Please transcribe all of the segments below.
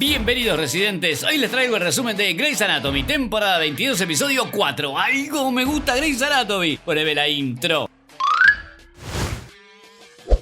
Bienvenidos residentes, hoy les traigo el resumen de Grey's Anatomy, temporada 22, episodio 4. ¡Ay, cómo me gusta Grey's Anatomy! Poneme la intro.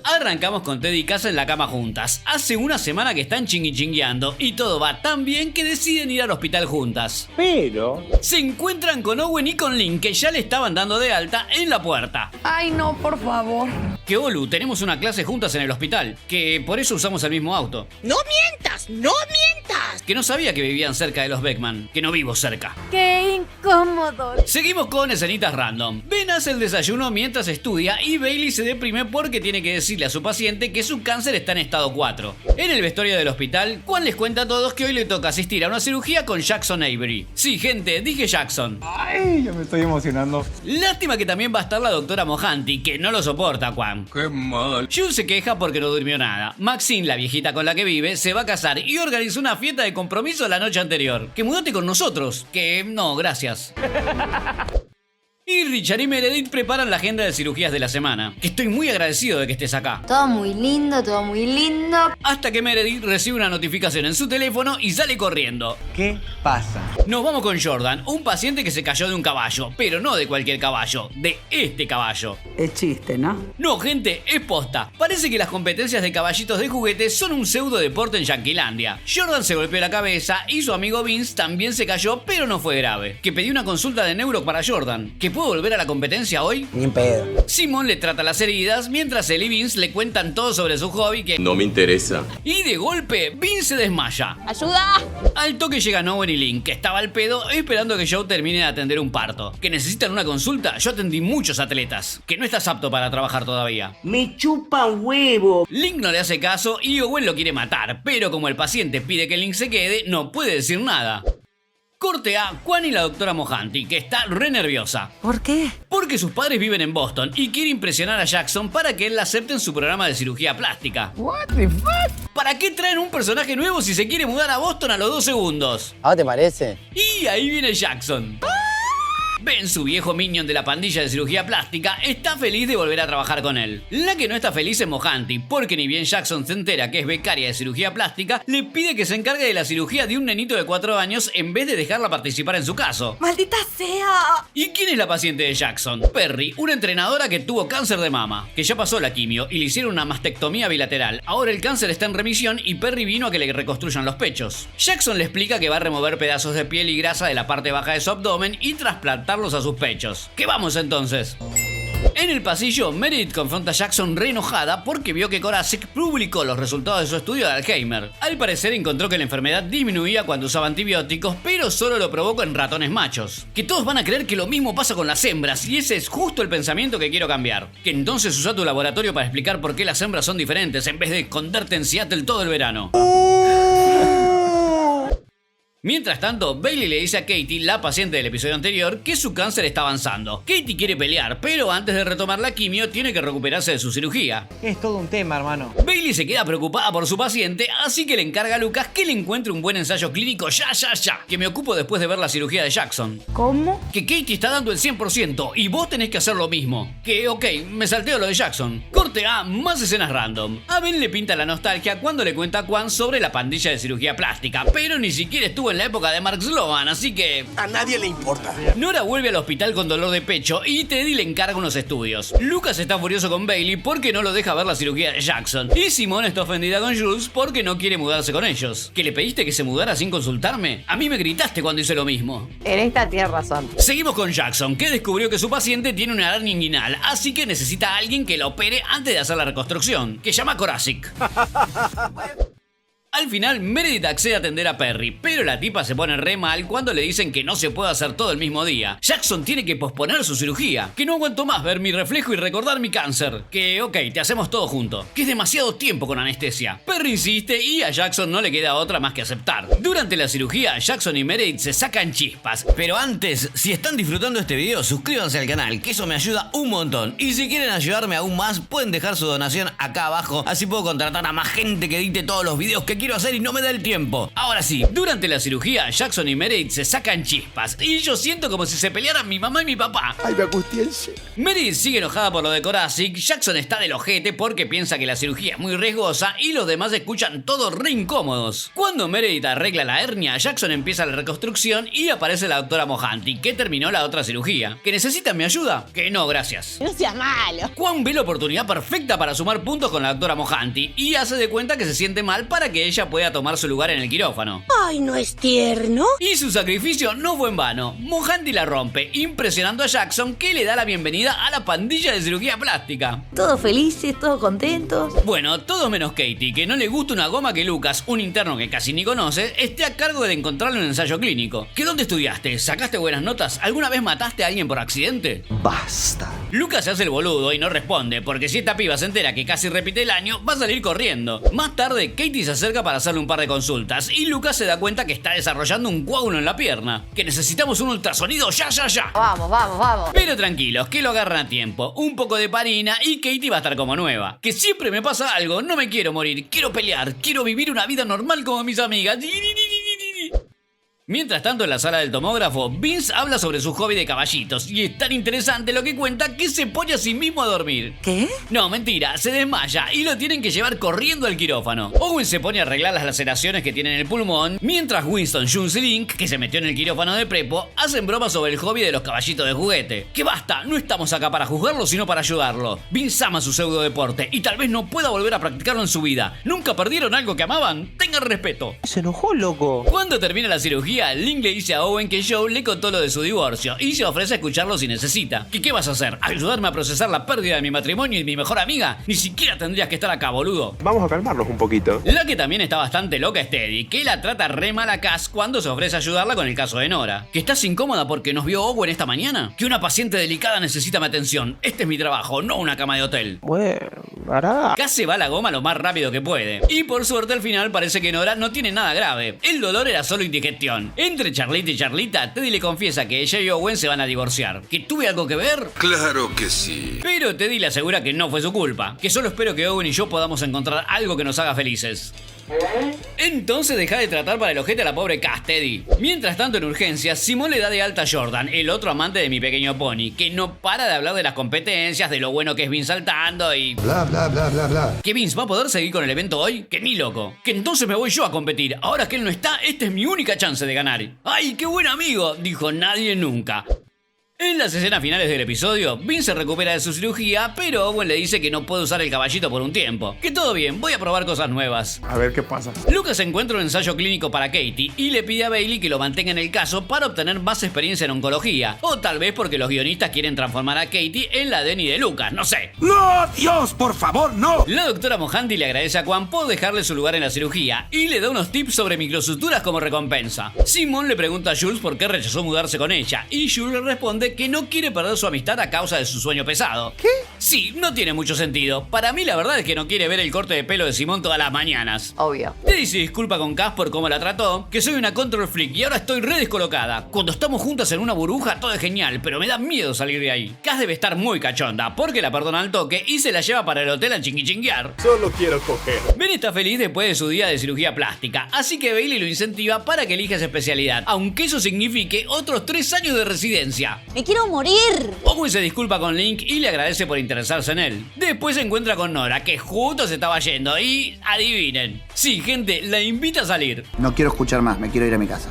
Arrancamos con Ted y Cass en la cama juntas. Hace una semana que están chingui-chingueando y todo va tan bien que deciden ir al hospital juntas. Pero se encuentran con Owen y con Lynn, que ya le estaban dando de alta en la puerta. Ay, no, por favor. Que Olu, tenemos una clase juntas en el hospital, que por eso usamos el mismo auto. ¡No mientas! ¡No mientas! Que no sabía que vivían cerca de los Beckman, que no vivo cerca. ¡Qué incómodo! Seguimos con escenitas random. Ben hace el desayuno mientras estudia y Bailey se deprime porque tiene que decirle a su paciente que su cáncer está en estado 4. En el vestuario del hospital, Quan les cuenta a todos que hoy le toca asistir a una cirugía con Jackson Avery. Sí, gente, dije Jackson. ay, ya me estoy emocionando. Lástima que también va a estar la doctora Mohanty, que no lo soporta a Quan. ¡Qué mal! Jules se queja porque no durmió nada. Maxine, la viejita con la que vive, se va a casar y organizó una fiesta de compromiso la noche anterior. Que mudate con nosotros. Que no, gracias. Y Richard y Meredith preparan la agenda de cirugías de la semana. Que estoy muy agradecido de que estés acá. Todo muy lindo, todo muy lindo. Hasta que Meredith recibe una notificación en su teléfono y sale corriendo. ¿Qué pasa? Nos vamos con Jordan, un paciente que se cayó de un caballo, pero no de cualquier caballo, de este caballo. Es chiste, ¿no? No, gente, es posta. Parece que las competencias de caballitos de juguete son un pseudo deporte en Yanquilandia. Jordan se golpeó la cabeza y su amigo Vince también se cayó, pero no fue grave. Que pidió una consulta de neuro para Jordan. ¿Que puede volver a la competencia hoy? Ni en pedo. Simon le trata las heridas mientras él y Vince le cuentan todo sobre su hobby que... No me interesa. Y de golpe, Vince se desmaya. ¡Ayuda! Al toque llegan Owen y Lynn, que estaba al pedo esperando que Joe termine de atender un parto. ¿Que necesitan una consulta? Yo atendí muchos atletas. Que no estás apto para trabajar todavía. Me chupa un huevo. Lynn no le hace caso y Owen lo quiere matar, pero como el paciente pide que Lynn se quede, no puede decir nada. Corte a Quan y la doctora Mohanty, que está re nerviosa. ¿Por qué? Porque sus padres viven en Boston y quiere impresionar a Jackson para que él la acepte en su programa de cirugía plástica. What the fuck? ¿Para qué traen un personaje nuevo si se quiere mudar a Boston a los 2 segundos? ¿A vos te parece? Y ahí viene Jackson. Ben, su viejo minion de la pandilla de cirugía plástica, está feliz de volver a trabajar con él. La que no está feliz es Mohanty, porque ni bien Jackson se entera que es becaria de cirugía plástica, le pide que se encargue de la cirugía de un nenito de 4 años en vez de dejarla participar en su caso. ¡Maldita sea! ¿Y quién es la paciente de Jackson? Perry, una entrenadora que tuvo cáncer de mama, que ya pasó la quimio y le hicieron una mastectomía bilateral. Ahora el cáncer está en remisión y Perry vino a que le reconstruyan los pechos. Jackson le explica que va a remover pedazos de piel y grasa de la parte baja de su abdomen y trasplantarlos a sus pechos. ¿Qué vamos entonces? En el pasillo, Meredith confronta a Jackson re enojada porque vio que Korasek publicó los resultados de su estudio de Alzheimer. Al parecer encontró que la enfermedad disminuía cuando usaba antibióticos, pero solo lo provoca en ratones machos. Que todos van a creer que lo mismo pasa con las hembras, y ese es justo el pensamiento que quiero cambiar. Que entonces usa tu laboratorio para explicar por qué las hembras son diferentes, en vez de esconderte en Seattle todo el verano. Mientras tanto, Bailey le dice a Katie, la paciente del episodio anterior, que su cáncer está avanzando. Katie quiere pelear, pero antes de retomar la quimio tiene que recuperarse de su cirugía. Es todo un tema, hermano. Bailey se queda preocupada por su paciente, así que le encarga a Lucas que le encuentre un buen ensayo clínico ya, que me ocupo después de ver la cirugía de Jackson. ¿Cómo? Que Katie está dando el 100% y vos tenés que hacer lo mismo. Que, ok, me salteo lo de Jackson. Corte A, más escenas random. A Ben le pinta la nostalgia cuando le cuenta a Quan sobre la pandilla de cirugía plástica, pero ni siquiera estuvo en la época de Mark Sloan, así que... A nadie le importa. Nora vuelve al hospital con dolor de pecho y Teddy le encarga unos estudios. Lucas está furioso con Bailey porque no lo deja ver la cirugía de Jackson. Y Simone está ofendida con Jules porque no quiere mudarse con ellos. ¿Que le pediste que se mudara sin consultarme? A mí me gritaste cuando hice lo mismo. En esta tienes razón. Seguimos con Jackson, que descubrió que su paciente tiene una hernia inguinal, así que necesita a alguien que la opere antes de hacer la reconstrucción, que llama a Korasek. Al final, Meredith accede a atender a Perry, pero la tipa se pone re mal cuando le dicen que no se puede hacer todo el mismo día. Jackson tiene que posponer su cirugía, que no aguanto más ver mi reflejo y recordar mi cáncer. Que, ok, te hacemos todo junto, que es demasiado tiempo con anestesia. Perry insiste y a Jackson no le queda otra más que aceptar. Durante la cirugía, Jackson y Meredith se sacan chispas. Pero antes, si están disfrutando este video, suscríbanse al canal, que eso me ayuda un montón. Y si quieren ayudarme aún más, pueden dejar su donación acá abajo, así puedo contratar a más gente que edite todos los videos que quiero hacer y no me da el tiempo. Ahora sí, durante la cirugía, Jackson y Meredith se sacan chispas y yo siento como si se pelearan mi mamá y mi papá. Ay, me angustiense. Meredith sigue enojada por lo de Corazic, Jackson está del ojete porque piensa que la cirugía es muy riesgosa y los demás escuchan todo re incómodos. Cuando Meredith arregla la hernia, Jackson empieza la reconstrucción y aparece la doctora Mohanty, que terminó la otra cirugía. ¿Que necesitan mi ayuda? Que no, gracias. No seas malo. Juan ve la oportunidad perfecta para sumar puntos con la doctora Mohanty y hace de cuenta que se siente mal para que ella pueda tomar su lugar en el quirófano. Ay, ¿no es tierno? Y su sacrificio no fue en vano. Mohanty la rompe, impresionando a Jackson, que le da la bienvenida a la pandilla de cirugía plástica. Todos felices, todos contentos. Bueno, todos menos Katie, que no le gusta una goma que Lucas, un interno que casi ni conoce, esté a cargo de encontrarle un ensayo clínico. ¿Que dónde estudiaste? ¿Sacaste buenas notas? ¿Alguna vez mataste a alguien por accidente? Basta. Lucas se hace el boludo y no responde, porque si esta piba se entera que casi repite el año, va a salir corriendo. Más tarde, Katie se acerca para hacerle un par de consultas y Lucas se da cuenta que está desarrollando un coágulo en la pierna. Que necesitamos un ultrasonido ya. Vamos. Pero tranquilos, que lo agarran a tiempo. Un poco de parina y Katie va a estar como nueva. Que siempre me pasa algo, no me quiero morir, quiero pelear, quiero vivir una vida normal como mis amigas. Mientras tanto, en la sala del tomógrafo, Vince habla sobre su hobby de caballitos y es tan interesante lo que cuenta que se pone a sí mismo a dormir. ¿Qué? No, mentira, se desmaya y lo tienen que llevar corriendo al quirófano. Owen se pone a arreglar las laceraciones que tiene en el pulmón, mientras Winston, Jules y Link, que se metió en el quirófano de prepo, hacen bromas sobre el hobby de los caballitos de juguete. ¡Que basta! No estamos acá para juzgarlo, sino para ayudarlo. Vince ama su pseudo deporte y tal vez no pueda volver a practicarlo en su vida. ¿Nunca perdieron algo que amaban? Tengan respeto. Se enojó, loco. Cuando termina la cirugía, Link le dice a Owen que Joe le contó lo de su divorcio y se ofrece a escucharlo si necesita. ¿Qué vas a hacer? ¿Ayudarme a procesar la pérdida de mi matrimonio y mi mejor amiga? Ni siquiera tendrías que estar acá, boludo. Vamos a calmarnos un poquito. La que también está bastante loca es Teddy, que la trata re mal a Cass cuando se ofrece a ayudarla con el caso de Nora. ¿Que estás incómoda porque nos vio Owen esta mañana? Que una paciente delicada necesita mi atención. Este es mi trabajo, no una cama de hotel. Bueno, pará. Cass se va a la goma lo más rápido que puede. Y por suerte al final parece que Nora no tiene nada grave. El dolor era solo indigestión. Entre Charlita y Charlita, Teddy le confiesa que ella y Owen se van a divorciar. ¿Que tuve algo que ver? Claro que sí. Pero Teddy le asegura que no fue su culpa. Que solo espero que Owen y yo podamos encontrar algo que nos haga felices. Entonces deja de tratar para el ojete a la pobre Cass, Teddy. Mientras tanto, en urgencias, Simón le da de alta a Jordan, el otro amante de mi pequeño pony, que no para de hablar de las competencias, de lo bueno que es Vince saltando y... Bla, bla, bla, bla, bla. ¿Que Vince va a poder seguir con el evento hoy? Que ni loco. Que entonces me voy yo a competir. Ahora que él no está, esta es mi única chance de ganar. ¡Ay, qué buen amigo! Dijo nadie nunca. En las escenas finales del episodio, Vince se recupera de su cirugía, pero Owen le dice que no puede usar el caballito por un tiempo. Que todo bien, voy a probar cosas nuevas. A ver qué pasa. Lucas encuentra un ensayo clínico para Katie y le pide a Bailey que lo mantenga en el caso para obtener más experiencia en oncología. O tal vez porque los guionistas quieren transformar a Katie en la Denny de Lucas, no sé. ¡No, Dios, por favor, no! La doctora Mohanty le agradece a Quan por dejarle su lugar en la cirugía y le da unos tips sobre microsuturas como recompensa. Simon le pregunta a Jules por qué rechazó mudarse con ella y Jules le responde que no quiere perder su amistad a causa de su sueño pesado. ¿Qué? Sí, no tiene mucho sentido. Para mí la verdad es que no quiere ver el corte de pelo de Simón todas las mañanas. Obvio. Teddy se disculpa con Cass por cómo la trató, que soy una control freak y ahora estoy re descolocada. Cuando estamos juntas en una burbuja todo es genial, pero me da miedo salir de ahí. Cass debe estar muy cachonda porque la perdona al toque y se la lleva para el hotel a chinguichinguear. Solo quiero coger. Ben está feliz después de su día de cirugía plástica, así que Bailey lo incentiva para que elija esa especialidad, aunque eso signifique otros 3 años de residencia. ¡Me quiero morir! Owen se disculpa con Link y le agradece por interesarse en él. Después se encuentra con Nora, que justo se estaba yendo y... adivinen. Sí, gente, la invita a salir. No quiero escuchar más, me quiero ir a mi casa.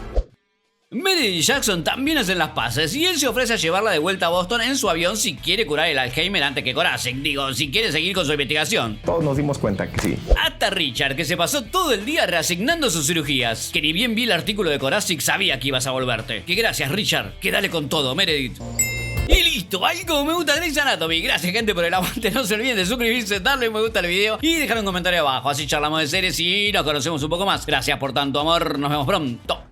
Meredith y Jackson también hacen las paces y él se ofrece a llevarla de vuelta a Boston en su avión si quiere curar el Alzheimer antes que Corazic. Digo, si quiere seguir con su investigación. Todos nos dimos cuenta que sí. Hasta Richard, que se pasó todo el día reasignando sus cirugías. Que ni bien vi el artículo de Corazic sabía que ibas a volverte. Que gracias, Richard. Que dale con todo, Meredith. Y listo, ahí como me gusta Grey's Anatomy. Gracias, gente, por el aguante. No se olviden de suscribirse, darle me gusta al video y dejar un comentario abajo. Así charlamos de series y nos conocemos un poco más. Gracias por tanto amor. Nos vemos pronto.